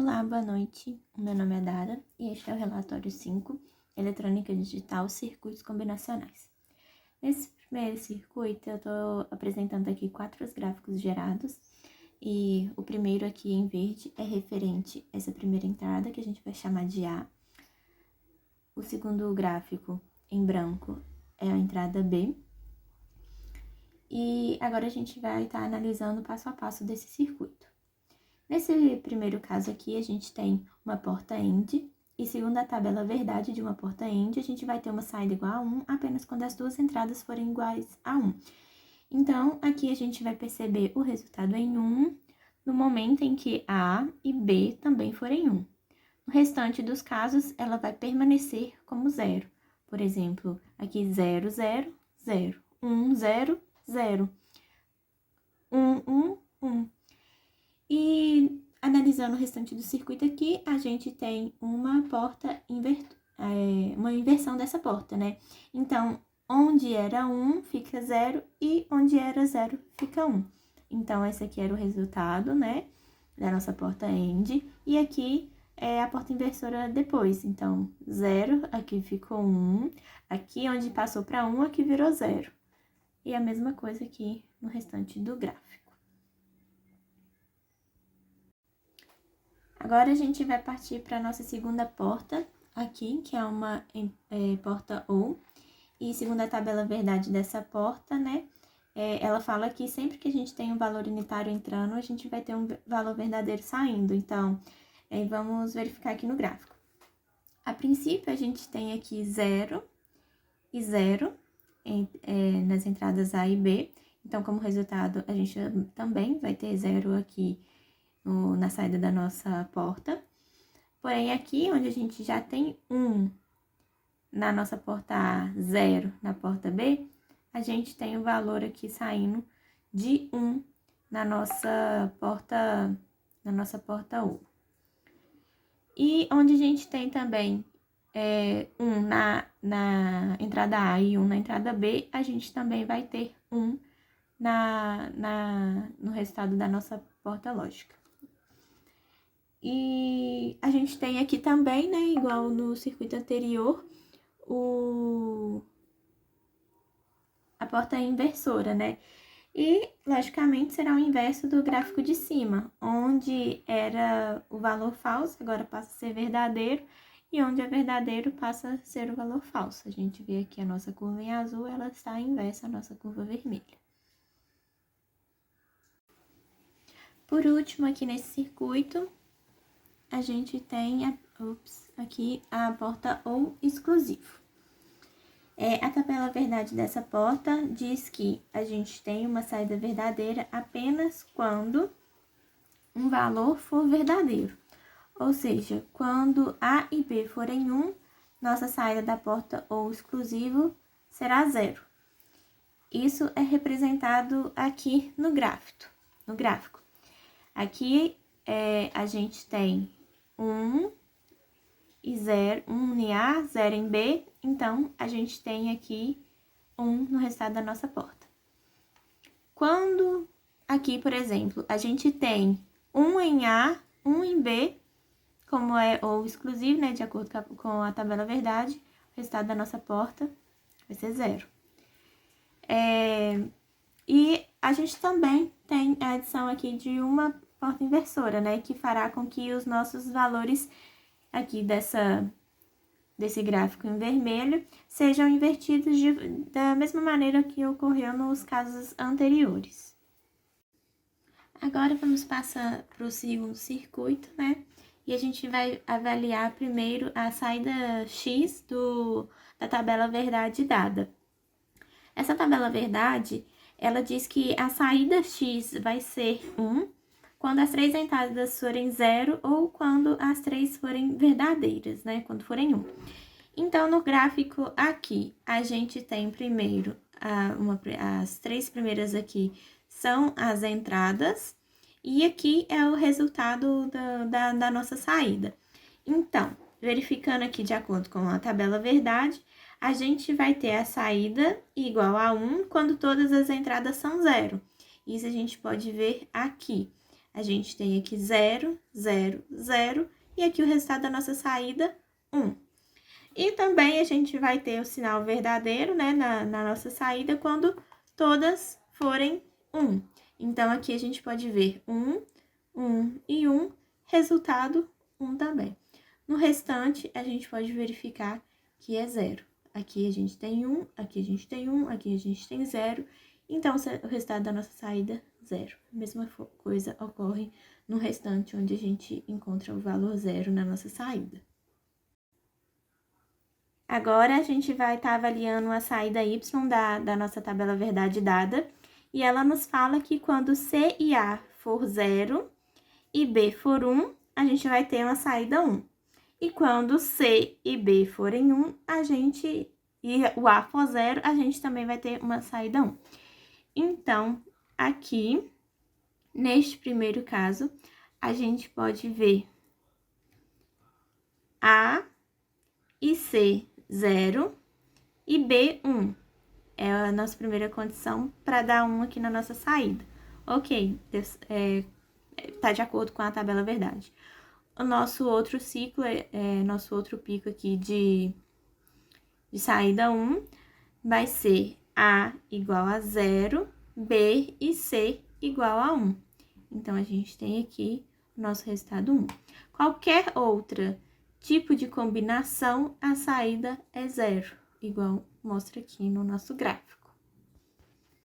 Olá, boa noite. Meu nome é Dara e este é o relatório 5, Eletrônica Digital, Circuitos Combinacionais. Nesse primeiro circuito, eu estou apresentando aqui 4 gráficos gerados e o primeiro aqui em verde é referente a essa primeira entrada, que a gente vai chamar de A. O segundo gráfico em branco é a entrada B. E agora a gente vai estar analisando passo a passo desse circuito. Nesse primeiro caso aqui, a gente tem uma porta AND, e segundo a tabela verdade de uma porta AND, a gente vai ter uma saída igual a 1 apenas quando as duas entradas forem iguais a 1. Então, aqui a gente vai perceber o resultado em 1 no momento em que A e B também forem 1. No restante dos casos, ela vai permanecer como 0. Por exemplo, aqui 0, 0, 0, 1, 0, 0, 1, 1, 1. E analisando o restante do circuito aqui, a gente tem uma porta uma inversão dessa porta, né? Então, onde era 1 fica 0 e onde era 0 fica 1. Então, esse aqui era o resultado, né, da nossa porta AND. E aqui é a porta inversora depois. Então, 0, aqui ficou 1. Aqui onde passou para 1, aqui virou 0. E a mesma coisa aqui no restante do gráfico. Agora, a gente vai partir para a nossa segunda porta aqui, que é uma porta OR. E segundo a tabela verdade dessa porta, né, ela fala que sempre que a gente tem um valor unitário entrando, a gente vai ter um valor verdadeiro saindo. Então, vamos verificar aqui no gráfico. A princípio, a gente tem aqui 0 e 0 nas entradas A e B. Então, como resultado, a gente também vai ter 0 aqui na saída da nossa porta. Porém, aqui onde a gente já tem 1 na nossa porta A, 0 na porta B, a gente tem o valor aqui saindo de 1 na nossa porta U. E onde a gente tem também 1 na entrada A e 1 na entrada B, a gente também vai ter 1 no resultado da nossa porta lógica. E a gente tem aqui também, né, igual no circuito anterior, a porta inversora, né? E, logicamente, será o inverso do gráfico de cima, onde era o valor falso, agora passa a ser verdadeiro, e onde é verdadeiro passa a ser o valor falso. A gente vê aqui a nossa curva em azul, ela está inversa à nossa curva vermelha. Por último, aqui nesse circuito, a gente tem aqui a porta OR exclusivo. A tabela verdade dessa porta diz que a gente tem uma saída verdadeira apenas quando um valor for verdadeiro. Ou seja, quando A e B forem 1, nossa saída da porta OR exclusivo será 0. Isso é representado aqui no gráfico. Aqui a gente tem 1 e 0, 1 em A, 0 em B, então a gente tem aqui 1 no resultado da nossa porta. Quando aqui, por exemplo, a gente tem 1 em A, 1 em B, como é o exclusivo, né, de acordo com a tabela verdade, o resultado da nossa porta vai ser 0. E a gente também tem a adição aqui de uma porta inversora, né, que fará com que os nossos valores aqui desse gráfico em vermelho sejam invertidos da mesma maneira que ocorreu nos casos anteriores. Agora vamos passar para o segundo circuito, né? E a gente vai avaliar primeiro a saída X da tabela verdade dada. Essa tabela verdade, ela diz que a saída X vai ser 1 quando as 3 entradas forem 0 ou quando as 3 forem verdadeiras, né? Quando forem 1. Então, no gráfico aqui, a gente tem primeiro, as 3 primeiras aqui são as entradas, e aqui é o resultado da nossa saída. Então, verificando aqui de acordo com a tabela verdade, a gente vai ter a saída igual a 1 quando todas as entradas são 0. Isso a gente pode ver aqui. a gente tem aqui 0, 0, 0, e aqui o resultado da nossa saída, 1. E também a gente vai ter o sinal verdadeiro, né, na nossa saída, quando todas forem 1. Então, aqui a gente pode ver 1, 1 e 1, resultado 1 também. No restante, a gente pode verificar que é 0. Aqui a gente tem 1, aqui a gente tem 1, aqui a gente tem 0. Então, o resultado da nossa saída, 0. A mesma coisa ocorre no restante, onde a gente encontra o valor 0 na nossa saída. Agora, a gente vai estar avaliando a saída y da nossa tabela verdade dada. E ela nos fala que quando C e A for 0 e B for 1, a gente vai ter uma saída 1. E quando C e B forem 1, e o A for 0, a gente também vai ter uma saída 1. Então, aqui, neste primeiro caso, a gente pode ver A e C 0 e B 1. É a nossa primeira condição para dar 1 aqui na nossa saída. Ok, tá de acordo com a tabela verdade. O nosso outro ciclo, nosso outro pico aqui de saída 1, vai ser A igual a 0, B e C igual a 1. Então, a gente tem aqui o nosso resultado 1. Qualquer outra tipo de combinação, a saída é 0, igual mostra aqui no nosso gráfico.